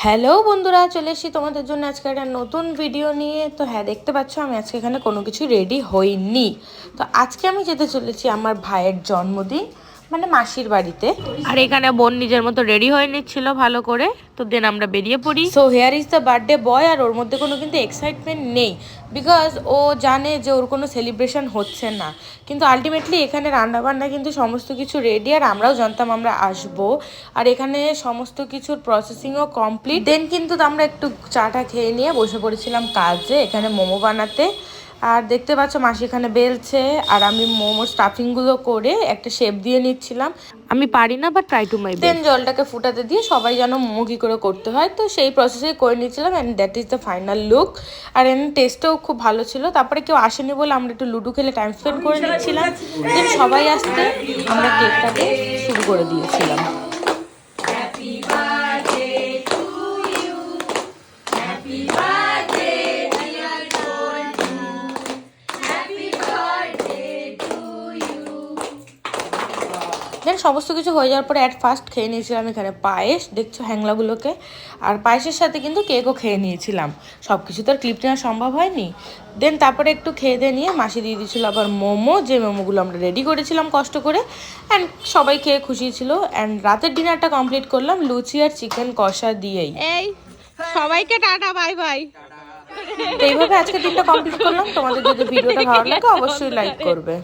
Hello বন্ধুরা, চলে এসেছি তোমাদের জন্য আজকে একটা নতুন ভিডিও নিয়ে। তো হ্যাঁ, দেখতে পাচ্ছ আমি আজকে এখানে কোনো কিছু রেডি হইনি। তো আজকে আমি যেতে চলেছি আমার ভাইয়ের জন্মদিন, মানে মাসির বাড়িতে। আর এখানে বোন নিজের মতো রেডি হয়ে নিচ্ছিল ভালো করে। তো দেন আমরা বেরিয়ে পড়ি। So here is the birthday boy. আর ওর মধ্যে কোনো কিন্তু এক্সাইটমেন্ট নেই, বিকজ ও জানে যে ওর কোনো সেলিব্রেশন হচ্ছে না। কিন্তু আলটিমেটলি এখানে রান্নাবান্না কিন্তু সমস্ত কিছু রেডি, আর আমরাও জানতাম আমরা আসবো। আর এখানে সমস্ত কিছুর প্রসেসিংও কমপ্লিট। দেন কিন্তু আমরা একটু চাটা খেয়ে নিয়ে বসে পড়েছিলাম কাজে, এখানে মোমো বানাতে। আর দেখতে পাচ্ছ মাসি এখানে বেলছে, আর আমি মোমোর স্টাফিংগুলো করে একটা শেপ দিয়ে নিচ্ছিলাম। আমি পারি না, but try to my best. Then জলটাকে ফুটাতে দিয়ে সবাই যেন মোমো কী করে করতে হয়, তো সেই প্রসেসে করে নিচ্ছিলাম। And that is the final look. আর এমনি টেস্টও খুব ভালো ছিল। তারপরে কেউ আসেনি বলে আমরা একটু লুডো খেলে টাইম স্পেন্ড করে নিচ্ছিলাম। দেন সবাই আসতে আমরা কেকটাকে শুরু করে দিয়েছিলাম। দেন সমস্ত কিছু হয়ে যাওয়ার পরে অ্যাট ফার্স্ট খেয়ে নিয়েছিলাম এখানে পায়েস, দেখছো হ্যাংলাগুলোকে। আর পায়েসের সাথে কিন্তু কেকও খেয়ে নিয়েছিলাম। সব কিছু তো আর ক্লিপ নেওয়া সম্ভব হয়নি। দেন তারপরে একটু খেয়ে দিয়ে নিয়ে মাসি দিয়ে দিয়েছিল আবার মোমো, যে মোমোগুলো আমরা রেডি করেছিলাম কষ্ট করে। অ্যান্ড সবাই খেয়ে খুশি ছিল। অ্যান্ড রাতের ডিনারটা কমপ্লিট করলাম লুচি আর চিকেন কষা দিয়েই। এই সবাইকে টাটা বাই বাই। তো এইভাবে আজকের দিনটা কমপ্লিট করলাম। তোমাদের যদি ভিডিওটা ভালো লাগে অবশ্যই লাইক করবে।